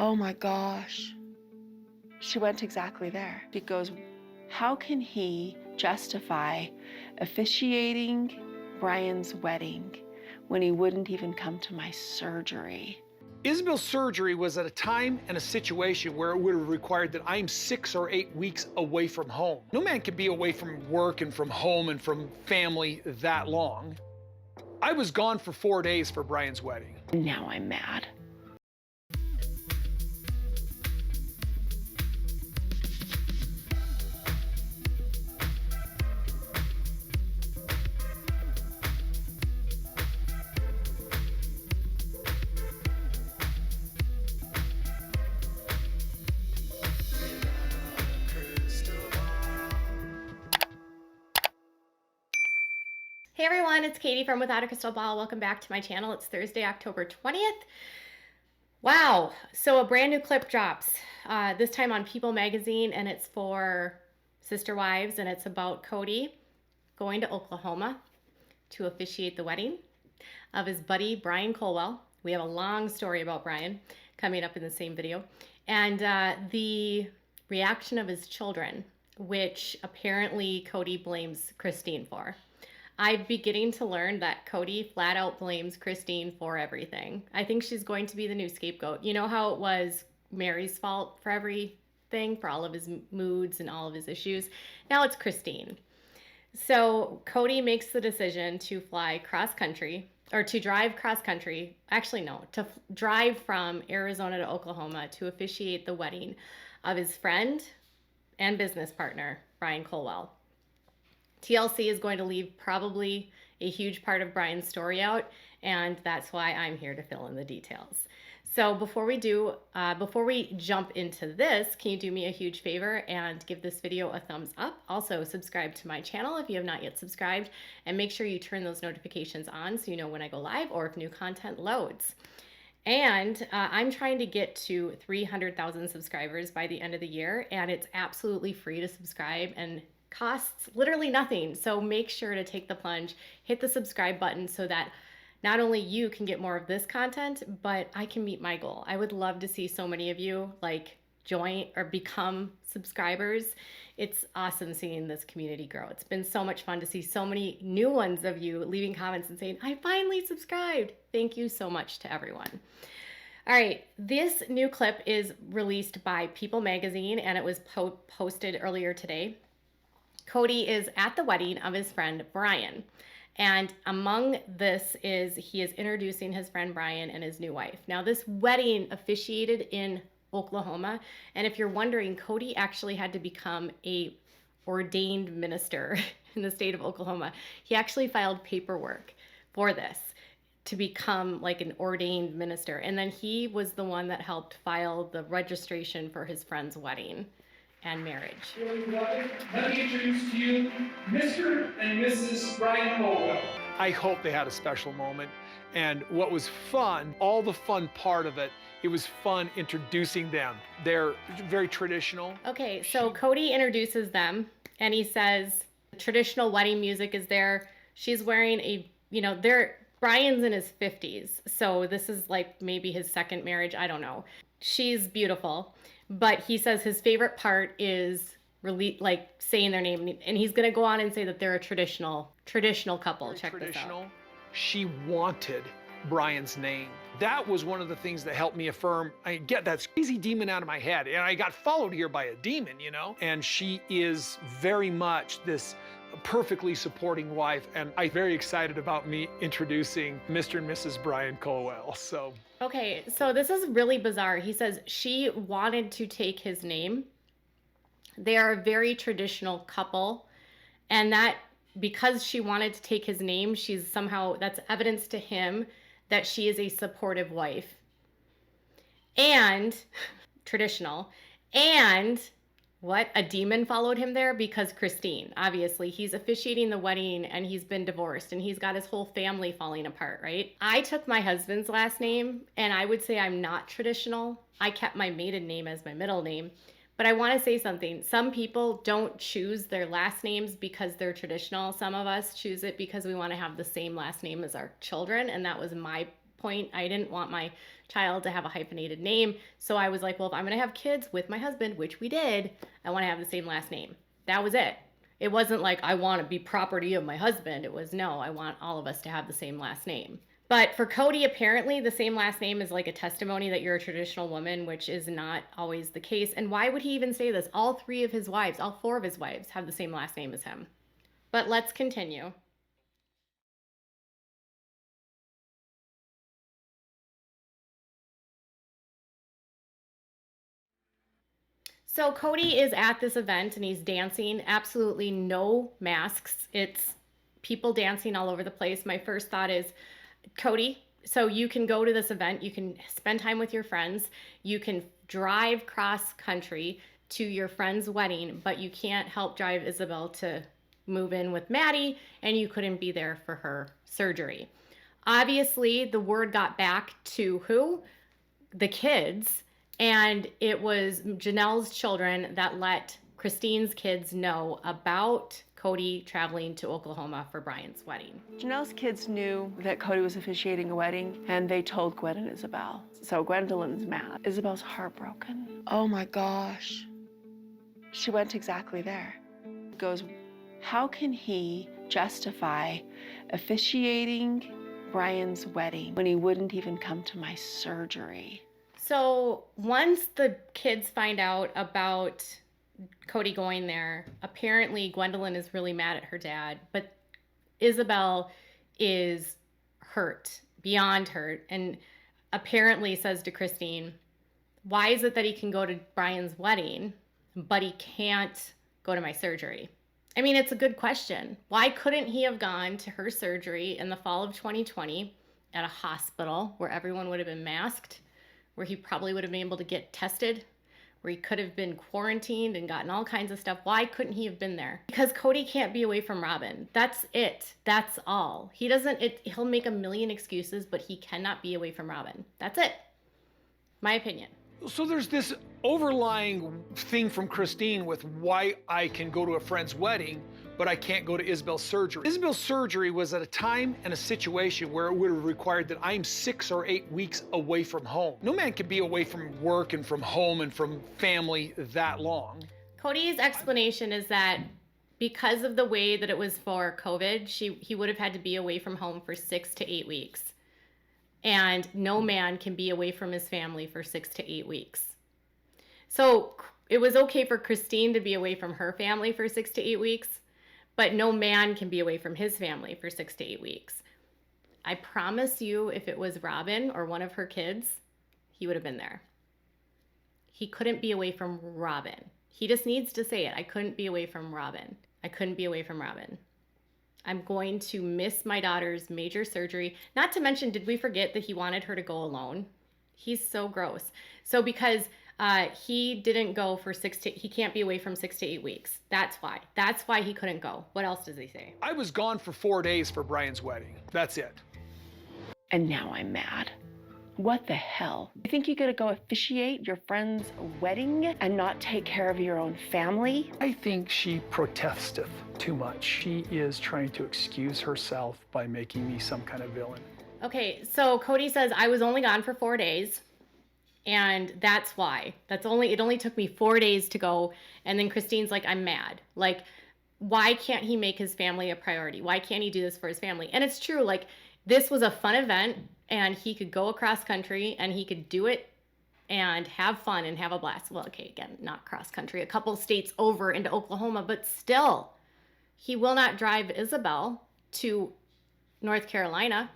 Oh my gosh. She went exactly there. She goes, how can he justify officiating Brian's wedding when he wouldn't even come to my surgery? Isabel's surgery was at a time and a situation where it would have required that I'm 6 or 8 weeks away from home. No man can be away from work and from home and from family that long. I was gone for 4 days for Brian's wedding. Now I'm mad. Hey everyone, it's Katie from Without a Crystal Ball. Welcome back to my channel. It's Thursday, October 20th. Wow, so a brand new clip drops, this time on People magazine, and it's for sister wives, and it's about Kody going to Oklahoma to officiate the wedding of his buddy, Brian Colwell. We have a long story about Brian coming up in the same video. And the reaction of his children, which apparently Kody blames Christine for. I'm beginning to learn that Kody flat out blames Christine for everything. I think she's going to be the new scapegoat. You know how it was Mary's fault for everything, for all of his moods and all of his issues? Now it's Christine. So Kody makes the decision to fly cross country, or to drive cross country. Actually, no, to drive from Arizona to Oklahoma to officiate the wedding of his friend and business partner, Brian Colwell. TLC is going to leave probably a huge part of Brian's story out, and that's why I'm here to fill in the details. So before we jump into this, can you do me a huge favor and give this video a thumbs up? Also, subscribe to my channel if you have not yet subscribed, and make sure you turn those notifications on so you know when I go live or if new content loads. And I'm trying to get to 300,000 subscribers by the end of the year, and it's absolutely free to subscribe and costs literally nothing. So make sure to take the plunge, hit the subscribe button so that not only you can get more of this content, but I can meet my goal. I would love to see so many of you like join or become subscribers. It's awesome seeing this community grow. It's been so much fun to see so many new ones of you leaving comments and saying, I finally subscribed. Thank you so much to everyone. All right, this new clip is released by People magazine, and it was posted earlier today. Kody is at the wedding of his friend Brian, and among this is he is introducing his friend Brian and his new wife. Now this wedding officiated in Oklahoma, and if you're wondering, Kody actually had to become a ordained minister in the state of Oklahoma. He actually filed paperwork for this to become like an ordained minister, and then he was the one that helped file the registration for his friend's wedding and marriage. Let me introduce to you Mr. and Mrs. Brian Colwell. I hope they had a special moment. And what was fun, all the fun part of it, it was fun introducing them. They're very traditional. Okay, so Kody introduces them, and he says traditional wedding music is there. She's wearing a, Brian's in his 50s, so this is like maybe his second marriage, I don't know. She's beautiful. But he says his favorite part is really like saying their name, and he's gonna go on and say that they're a traditional couple. Check this out. She wanted Brian's name. That was one of the things that helped me affirm, I get that crazy demon out of my head, and I got followed here by a demon, and she is very much this perfectly supporting wife, and I'm very excited about me introducing Mr. and Mrs. Brian Colwell. So okay, so this is really bizarre. He says she wanted to take his name. They are a very traditional couple, and that because she wanted to take his name, that's evidence to him that she is a supportive wife and traditional. And what? A demon followed him there because Christine, obviously, he's officiating the wedding and he's been divorced and he's got his whole family falling apart, right? I took my husband's last name, and I would say I'm not traditional. I kept my maiden name as my middle name. But I want to say something. Some people don't choose their last names because they're traditional. Some of us choose it because we want to have the same last name as our children, and that was my point, I didn't want my child to have a hyphenated name. So I was like, well, if I'm going to have kids with my husband, which we did, I want to have the same last name. That was it. It wasn't like I want to be property of my husband. It was, no, I want all of us to have the same last name. But for Kody, apparently the same last name is like a testimony that you're a traditional woman, which is not always the case. And why would he even say this? All 4 of his wives have the same last name as him. But let's continue. So Kody is at this event and he's dancing, absolutely no masks. It's people dancing all over the place. My first thought is, Kody, so you can go to this event, you can spend time with your friends, you can drive cross country to your friend's wedding, but you can't help drive Isabel to move in with Maddie, and you couldn't be there for her surgery. Obviously, the word got back to who? The kids. And it was Janelle's children that let Christine's kids know about Kody traveling to Oklahoma for Brian's wedding. Janelle's kids knew that Kody was officiating a wedding, and they told Gwen and Isabel. So Gwendolyn's mad. Isabel's heartbroken. Oh my gosh. She went exactly there. Goes, how can he justify officiating Brian's wedding when he wouldn't even come to my surgery? So once the kids find out about Kody going there, apparently Gwendolyn is really mad at her dad, but Isabel is hurt, beyond hurt, and apparently says to Christine, why is it that he can go to Brian's wedding, but he can't go to my surgery? I mean, it's a good question. Why couldn't he have gone to her surgery in the fall of 2020 at a hospital where everyone would have been masked, where he probably would have been able to get tested, where he could have been quarantined and gotten all kinds of stuff? Why couldn't he have been there? Because Kody can't be away from Robin. That's it. That's all. He doesn't, he'll make a million excuses, but he cannot be away from Robin. That's it. My opinion. So there's this overlying thing from Christine with why I can go to a friend's wedding, but I can't go to Isabel's surgery. Isabel's surgery was at a time and a situation where it would have required that I'm 6 or 8 weeks away from home. No man can be away from work and from home and from family that long. Kody's explanation is that because of the way that it was for COVID, he would have had to be away from home for 6 to 8 weeks. And no man can be away from his family for 6 to 8 weeks. So it was okay for Christine to be away from her family for 6 to 8 weeks, but no man can be away from his family for 6 to 8 weeks. I promise you, if it was Robin or one of her kids, he would have been there. He couldn't be away from Robin. He just needs to say it. I couldn't be away from Robin. I couldn't be away from Robin. I'm going to miss my daughter's major surgery. Not to mention, did we forget that he wanted her to go alone? He's so gross. So because he didn't go for he can't be away from 6 to 8 weeks. That's why he couldn't go. What else does he say? I was gone for 4 days for Brian's wedding. That's it. And now I'm mad. What the hell? You think you're gonna go officiate your friend's wedding and not take care of your own family? I think she protesteth too much. She is trying to excuse herself by making me some kind of villain. Okay, so Kody says, I was only gone for 4 days. And that's why. It only took me 4 days to go. And then Christine's like, I'm mad. Like, why can't he make his family a priority? Why can't he do this for his family? And it's true, like, this was a fun event and he could go across country and he could do it and have fun and have a blast. Well, okay, again, not cross country, a couple states over into Oklahoma, but still, he will not drive Isabel to North Carolina,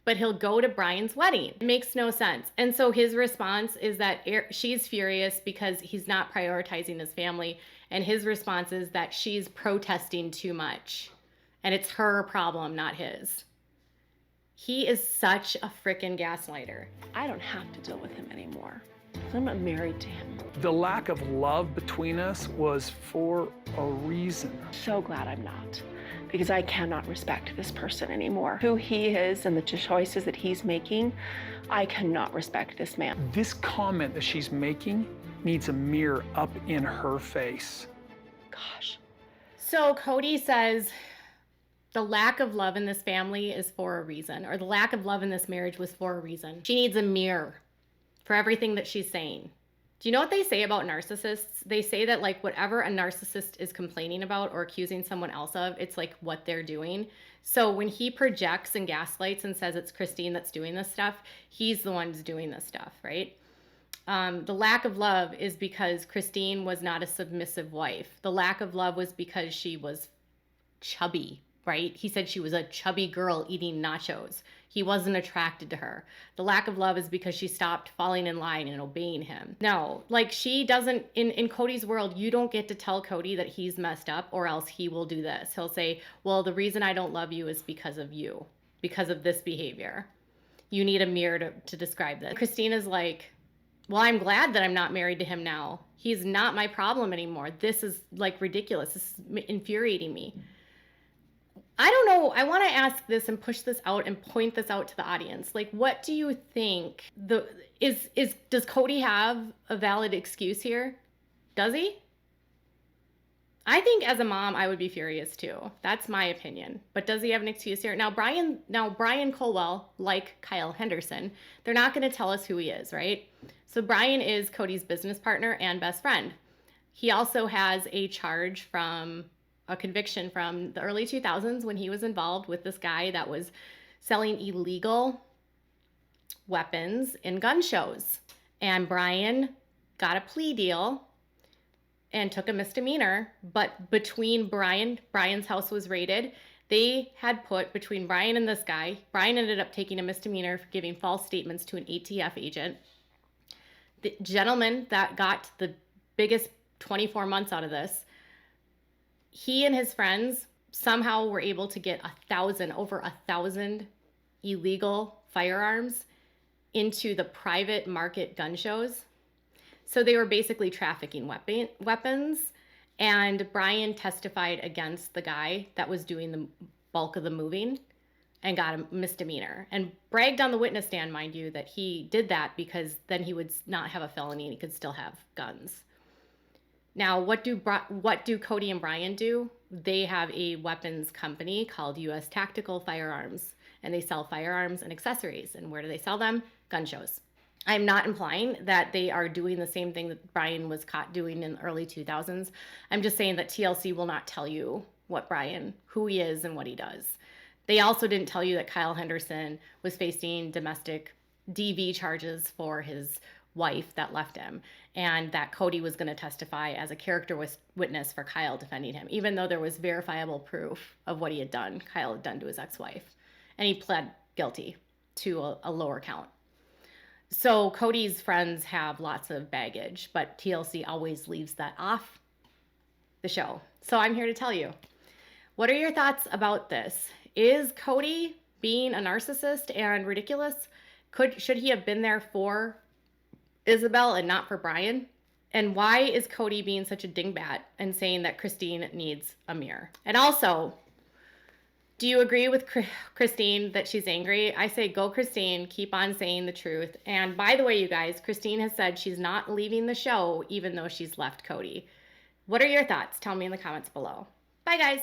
but he'll go to Brian's wedding. It makes no sense. And so his response is that she's furious because he's not prioritizing his family. And his response is that she's protesting too much. And it's her problem, not his. He is such a frickin' gaslighter. I don't have to deal with him anymore. I'm not married to him. The lack of love between us was for a reason. So glad I'm not, because I cannot respect this person anymore. Who he is and the choices that he's making, I cannot respect this man. This comment that she's making needs a mirror up in her face. Gosh. So Kody says The lack of love in this family is for a reason, or the lack of love in this marriage was for a reason. She needs a mirror for everything that she's saying. Do you know what they say about narcissists? They say that like whatever a narcissist is complaining about or accusing someone else of, it's like what they're doing. So when he projects and gaslights and says it's Christine that's doing this stuff, he's the one who's doing this stuff, right? The lack of love is because Christine was not a submissive wife. The lack of love was because she was chubby, right? He said she was a chubby girl eating nachos. He wasn't attracted to her. The lack of love is because she stopped falling in line and obeying him. No, like she doesn't, in Kody's world, you don't get to tell Kody that he's messed up or else he will do this. He'll say, well, the reason I don't love you is because of you, because of this behavior. You need a mirror to describe this. Christine is like, well, I'm glad that I'm not married to him now. He's not my problem anymore. This is like ridiculous. This is infuriating me. I don't know. I want to ask this and push this out and point this out to the audience. Like, what do you think does Kody have a valid excuse here? Does he? I think as a mom, I would be furious too. That's my opinion. But does he have an excuse here? Now, Brian Colwell, like Kyle Henderson, they're not going to tell us who he is, right? So Brian is Kody's business partner and best friend. He also has a conviction from the early 2000s when he was involved with this guy that was selling illegal weapons in gun shows. And Brian got a plea deal and took a misdemeanor, but between Brian's house was raided. They had put between Brian and this guy, Brian ended up taking a misdemeanor for giving false statements to an ATF agent. The gentleman that got the biggest 24 months out of this, he and his friends somehow were able to get over 1,000 illegal firearms into the private market gun shows. So they were basically trafficking weapons, and Brian testified against the guy that was doing the bulk of the moving and got a misdemeanor and bragged on the witness stand, mind you, that he did that because then he would not have a felony and he could still have guns. Now, what do Kody and Brian do? They have a weapons company called U.S. Tactical Firearms, and they sell firearms and accessories. And where do they sell them? Gun shows. I'm not implying that they are doing the same thing that Brian was caught doing in the early 2000s. I'm just saying that TLC will not tell you who he is and what he does. They also didn't tell you that Kyle Henderson was facing domestic DV charges for his wife that left him, and that Kody was going to testify as a character witness for Kyle defending him, even though there was verifiable proof of what Kyle had done to his ex-wife. And he pled guilty to a lower count. So Kody's friends have lots of baggage, but TLC always leaves that off the show. So I'm here to tell you, what are your thoughts about this? Is Kody being a narcissist and ridiculous? Should he have been there for Isabel and not for Brian? And why is Kody being such a dingbat and saying that Christine needs a mirror? And also, do you agree with Christine that she's angry? I say go Christine, keep on saying the truth. And by the way, you guys, Christine has said she's not leaving the show even though she's left Kody. What are your thoughts? Tell me in the comments below. Bye, guys.